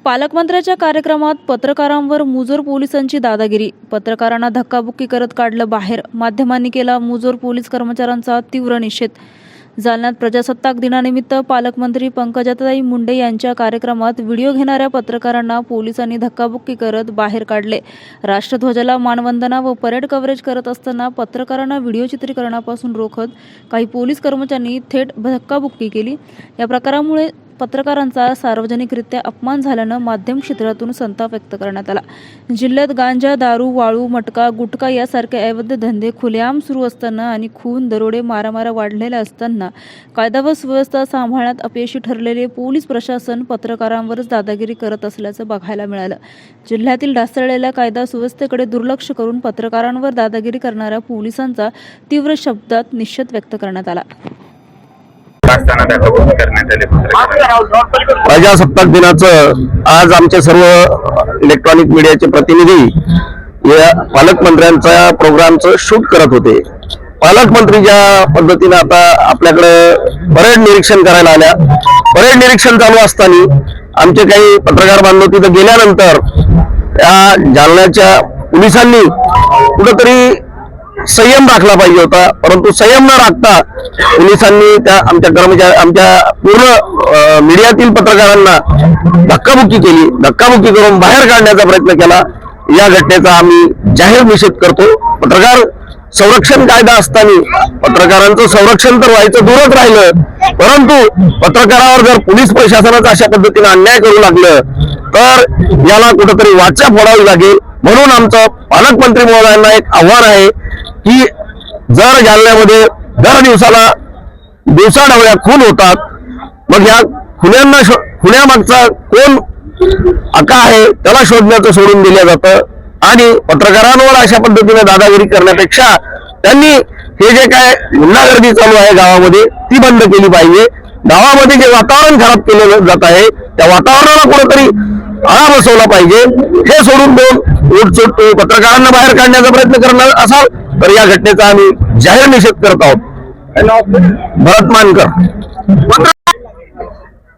पालकमंत्र्यांच्या कार्यक्रमात पत्रकारांवर मुजोर पोलिसांची दादागिरी। पत्रकारांना धक्काबुक्की करत काढलं बाहेर। माध्यमांनी केला मुजोर पोलीस कर्मचाऱ्यांचा तीव्र निषेध। जालन्यात प्रजासत्ताक दिनानिमित्त पालकमंत्री पंकजाताई मुंडे यांच्या कार्यक्रमात व्हिडिओ घेणाऱ्या पत्रकारांना पोलिसांनी धक्काबुक्की करत बाहेर काढले। राष्ट्रध्वजाला मानवंदना व परेड कव्हरेज करत असताना पत्रकारांना व्हिडिओ चित्रीकरणापासून रोखत काही पोलीस कर्मचाऱ्यांनी थेट धक्काबुक्की केली। या प्रकारामुळे पत्रकारांचा सार्वजनिकरित्या अपमान झाल्यानं माध्यम क्षेत्रातून संताप व्यक्त करण्यात आला। जिल्ह्यात गांजा, दारू, वाळू, मटका, गुटखा यासारखे अवैध धंदे खुलेआम सुरू असताना आणि खून, दरोडे, मारामाऱ्या वाढलेल्या असताना कायदा व सुव्यवस्था सांभाळण्यात अपयशी ठरलेले पोलीस प्रशासन पत्रकारांवरच दादागिरी करत असल्याचं बघायला मिळालं। जिल्ह्यातील ढासळलेल्या कायदा सुव्यवस्थेकडे दुर्लक्ष करून पत्रकारांवर दादागिरी करणाऱ्या पोलिसांचा तीव्र शब्दात निषेध व्यक्त करण्यात आला। प्रजासत्ताक दिनाचं आज आमचे सर्व इलेक्ट्रॉनिक मीडियाचे प्रतिनिधी या पालकमंत्र्यांच्या प्रोग्रामचं शूट करत होते। पालकमंत्री ज्या पद्धतीने आता आपल्याकडे परेड निरीक्षण करायला आल्या, परेड निरीक्षण चालू असताना आमचे काही पत्रकार बांधव तिथे गेल्यानंतर या जालन्याच्या पोलिसांनी कुठेतरी संयम राखला पाहिजे होता, परंतु संयम न राखता पोलिसांनी त्या आमच्या पूर्ण मीडियातील पत्रकारांना धक्काबुक्की केली। धक्काबुक्की करून बाहेर काढण्याचा प्रयत्न केला। या घटनेचा आम्ही जाहीर निषेध करतो। पत्रकार संरक्षण कायदा असताना पत्रकारांचं संरक्षण तर व्हायचं दूरच राहिलं, परंतु पत्रकारावर जर पोलीस प्रशासनाचं अशा पद्धतीने अन्याय करू लागलं तर याला कुठेतरी वाचा फोडावी लागेल। म्हणून आमचं पालकमंत्री महोदयांना एक आव्हान आहे की जर जालन्यामध्ये दर दिवसाला दिवसाढवळ्या खून होतात, मग या खुन्यामागचा कोण आका आहे त्याला शोधण्याचं सोडून दिलं जातं आणि पत्रकारांवर अशा पद्धतीने दादागिरी करण्यापेक्षा त्यांनी हे जे काय गुंडागर्दी चालू आहे गावामध्ये ती बंद केली पाहिजे। गावामध्ये जे वातावरण खराब केलं जात आहे त्या वातावरणाला कुठेतरी आळा बसवला पाहिजे। हे सोडून देऊन उठसूट पत्रकारांना बाहेर काढण्याचा प्रयत्न करणार असाल तर या घटनेचा आम्ही जाहीर निषेध करत आहोत। भरत मानकर।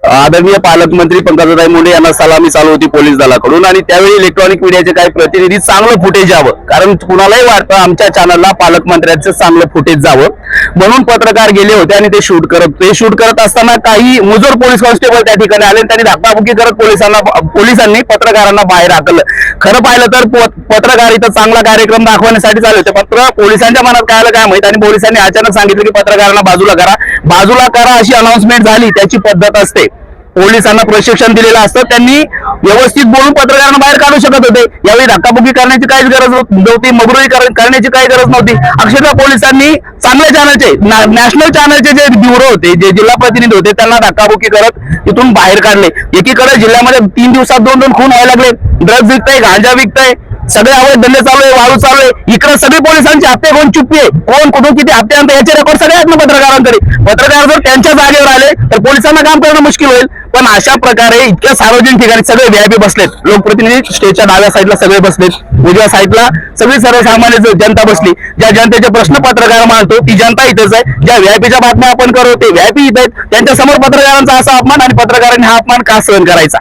आदरणीय पालकमंत्री पंकजाताई मुंडे यांना सलामी चालू होती पोलीस दलाकडून आणि त्यावेळी इलेक्ट्रॉनिक मीडियाचे काही प्रतिनिधी चांगलं फुटेज यावं, कारण कुणालाही वाटतं आमच्या चॅनलला पालकमंत्र्यांचं चांगलं फुटेज जावं म्हणून पत्रकार गेले होते आणि ते शूट करत असताना काही मुजोर पोलीस कॉन्स्टेबल त्या ठिकाणी आले। त्यांनी धक्काबुक्की करत पोलिसांनी पत्रकारांना बाहेर हाकललं। खरं पाहिलं तर पत्रकार इथं चांगला कार्यक्रम दाखवण्यासाठी चालले होते, मात्र पोलिसांच्या मनात काय आलं काय माहित आणि पोलिसांनी अचानक सांगितलं की पत्रकारांना बाजूला करा अशी अनाउन्समेंट झाली। त्याची पद्धत असते, पोलिसांना प्रशिक्षण दिलेलं असतं, त्यांनी व्यवस्थित बोलून पत्रकारांना बाहेर काढू शकत होते। यावेळी धक्काबुक्की करण्याची काहीच गरज नव्हती, मगरुरी करण्याची काही गरज नव्हती। अक्षरशः पोलिसांनी चांगल्या चॅनलचे नॅशनल चॅनलचे जे ब्युरो होते, जे जिल्हा प्रतिनिधी होते, त्यांना धक्काबुक्की करत तिथून बाहेर काढले। एकीकडे जिल्ह्यामध्ये 3 दिवसात 2 खून व्हायला लागले, ड्रग्ज विकताय, गांजा विकताय, सगळे अवैध धंदे चालू आहे, वाळू चालू आहे। इकडे सगळे पोलिसांचे हप्ते कोण चुप्पी आहे, कोण कुठून किती हप्ते आणते याचे रेकॉर्ड सगळे आहेत ना पत्रकारांकडे। पत्रकार जर त्यांच्या जागेवर आले तर पोलिसांना काम करणं मुश्किल होईल। पण अशा प्रकारे इतक्या सार्वजनिक ठिकाणी सगळे व्हीआयपी बसलेत, लोकप्रतिनिधी स्टेजच्या डाव्या साईडला सगळे बसलेत, उजव्या साईडला सगळी सर्वसामान्य जनता बसली। ज्या जनतेचे प्रश्न पत्रकार मांडतो ती जनता इथेच आहे, ज्या व्हीआयपीच्या बातम्या आपण करतो ते व्हीआयपी इथे आहेत। त्यांच्या समोर पत्रकारांचा असा अपमान आणि पत्रकारांनी हा अपमान का सहन करायचा।